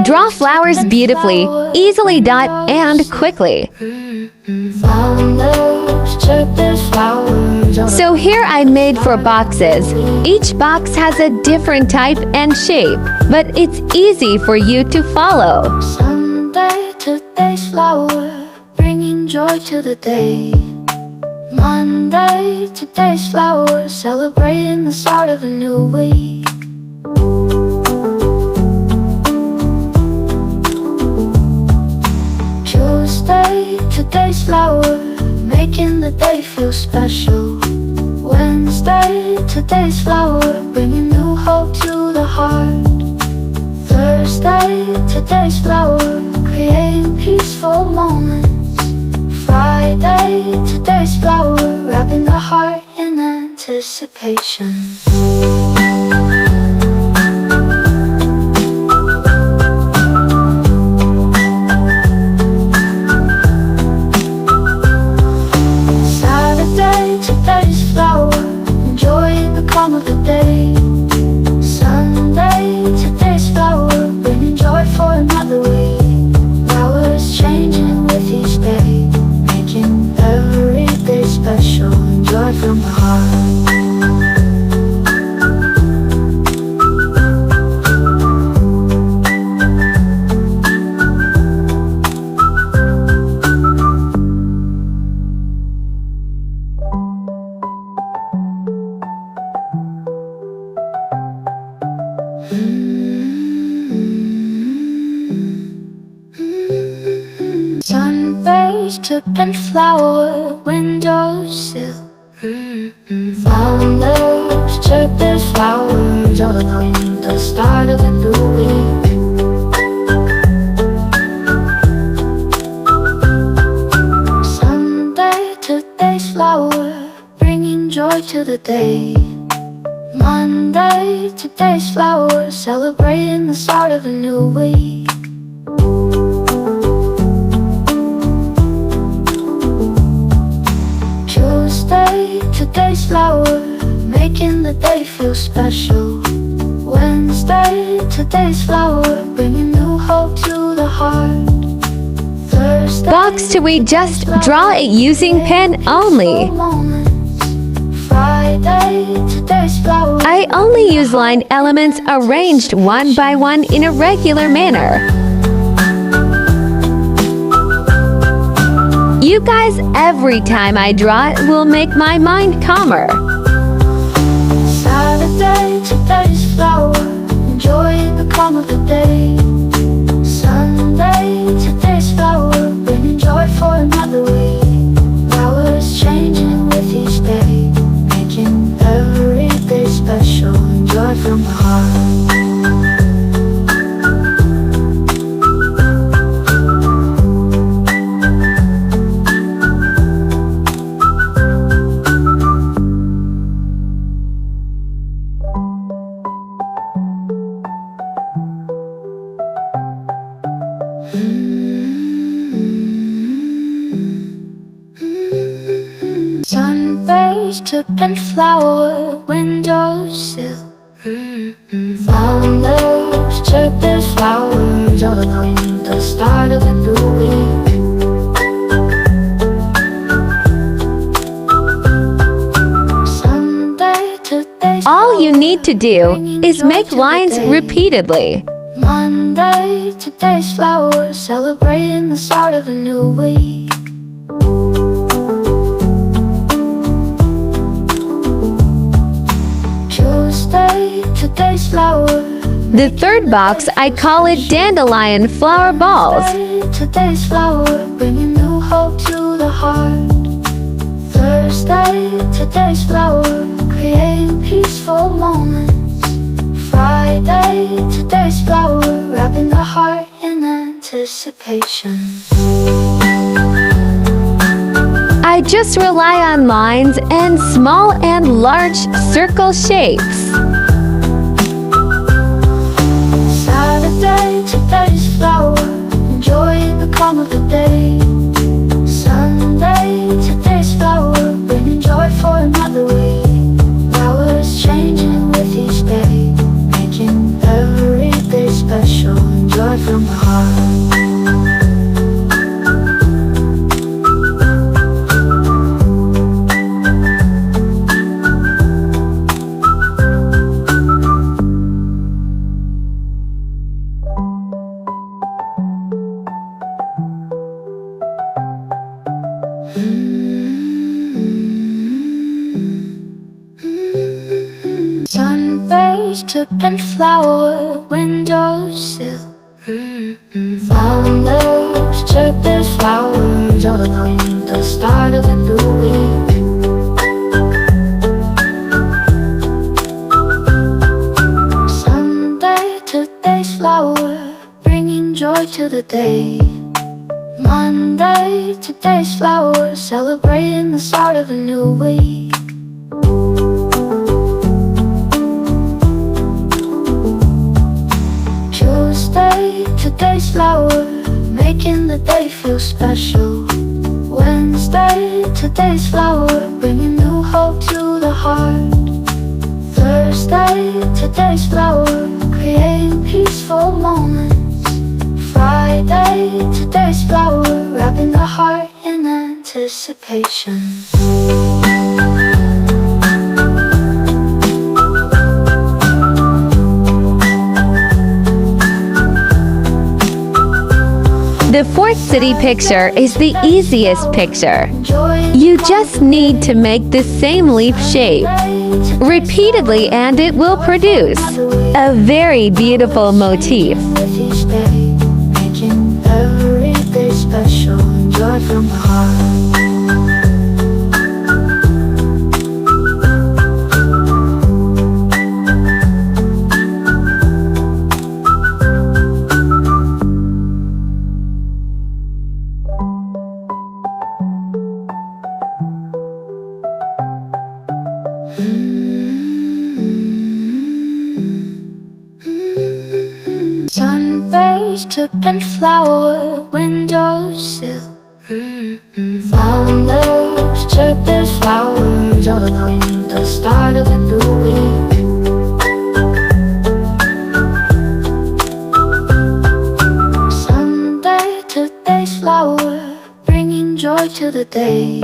Draw flowers beautifully, easily dot and quickly. So here I made 4 boxes. Each box has a different type and shape, but it's easy for you to follow. Sunday, today's flower, bringing joy to the day. Monday, today's flower, celebrating the start of a new week. Tuesday, today's flower, making the day feel special. Wednesday, today's flower, bringing new hope to the heart. Thursday, today's flower, creating peaceful moments. Friday, today's flower, wrapping the heart in anticipation. Saturday, today's flower, enjoying the calm of the day. Sunday, today's flower, bringing joy for another week. Flowers changing with each day, making every day special, and joy from the heart. Sun-based and flower windowsill. Flowers, chirping flowers, doodling, the start of a new week. Sunday, today's flower, bringing joy to the day. Monday, today's flower, celebrating the start of a new week. Tuesday, today's flower, making the day feel special. Wednesday, today's flower, bringing new hope to the heart. Thursday, Box 2, we just draw it using pen only. Friday, today's flower, I only use line elements arranged one by one in a regular manner. You guys, every time I draw it will make my mind calmer. Saturday, today's flower, enjoying the calm of the day. Sunday, today's flower, bringing joy for another week. Flowers changing with each day, making every day special, and joy from the heart. Sun-based and flower windowsill. Flowers, chirping flowers, doodling, the start of a new week. Sunday, today's All you need to do is make lines repeatedly. Monday, today's flower, celebrating the start of a new week. Tuesday, today's flower, The third box, I call it dandelion flower balls. today's flower, bringing new hope to the heart. Thursday, today's flower, creating peaceful moments. Friday, today's flower, wrapping the heart in anticipation. I just rely on lines and small and large circle shapes. Saturday, today's flower, enjoying the calm of the day. Sunday, today's flower, bringing joy for another week. Flowers changing with each day, making every day special. special and joy from the heart. Sunbathed and flower windowsill. Flowers, chirpers, flowers all along the start of a new week. Sunday, today's flower, bringing joy to the day. Monday, today's flower, celebrating the start of a new week. Tuesday, today's flower, making the day feel special. Wednesday, today's flower, bringing new hope to the heart. Thursday, today's flower, creating peaceful moments. Friday, today's flower, wrapping the heart in anticipation. The fourth city picture is the easiest picture. You just need to make the same leaf shape repeatedly and it will produce a very beautiful motif. Making every day special and joy from the heart. Sunbathed and flower windowsill. Flowers, chirpers, flowers all along the start of a new week. Sunday, today's flower, bringing joy to the day.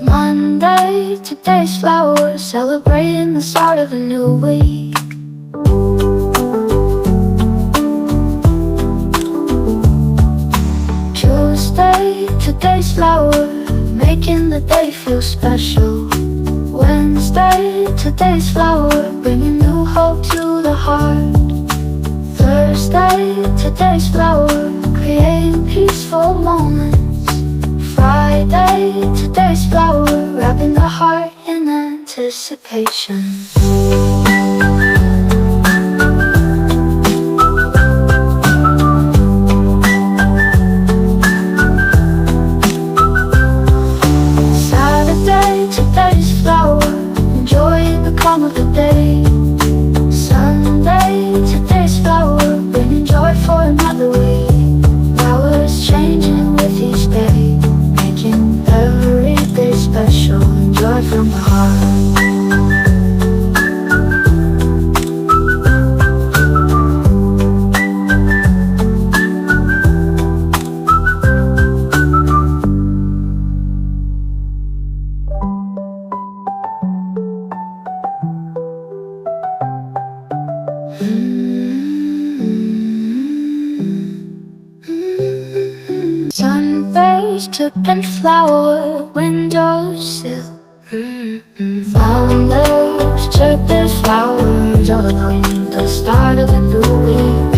Monday, today's flower, celebrating the start of a new week. Tuesday, today's flower, making the day feel special. Wednesday, today's flower, bringing new hope to the heart. Thursday, today's flower, creating peaceful moments. Friday, today's flower, wrapping the heart in anticipation. Saturday, today's flower, enjoying the calm of the day. Sunday, today's flower, bringing joy for another week. Flowers changing with each day, making every day special and joy from the heart. Sunbathed and flower windowsill. Flowers, chirpers, flowers all along the start of a new week.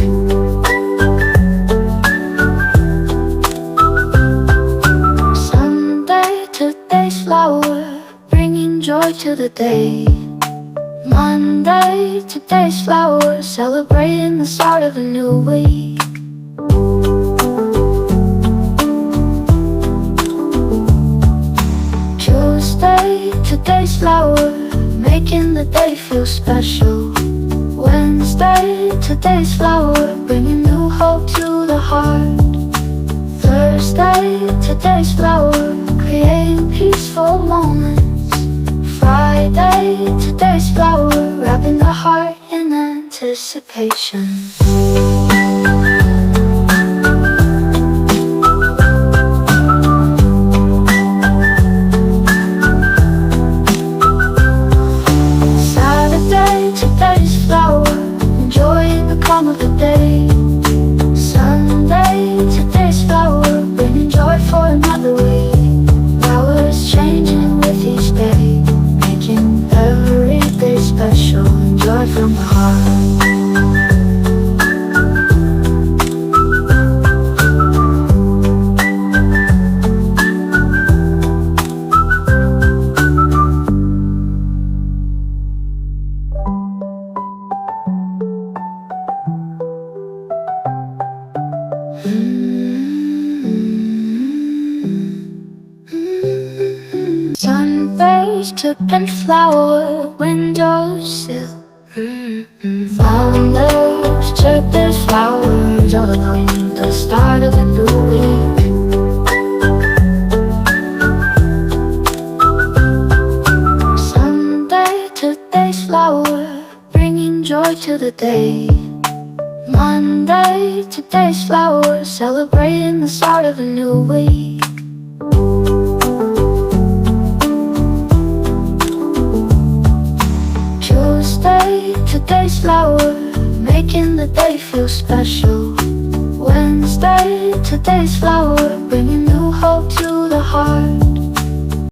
Sunday, today's flower, bringing joy to the day. Monday, today's flower, celebrating the start of a new week. Tuesday, today's flower, making the day feel special. Wednesday, today's flower, bringing new hope to the heart. Thursday, today's flower, creating peaceful moments. Friday, today's flower, wrapping the heart in anticipation. day. Sunday, today's flower, bringing joy for another week. Flowers changing with each day, making every day special and joy from the heart. Sun-based and flower windowsill. Flowers, chirping flowers, all along the start of a new week. Sunday, today's flower, bringing joy to the day. Monday, today's flower, celebrating the start of a new week. Tuesday, today's flower, making the day feel special. Wednesday, today's flower, bringing new hope to the heart.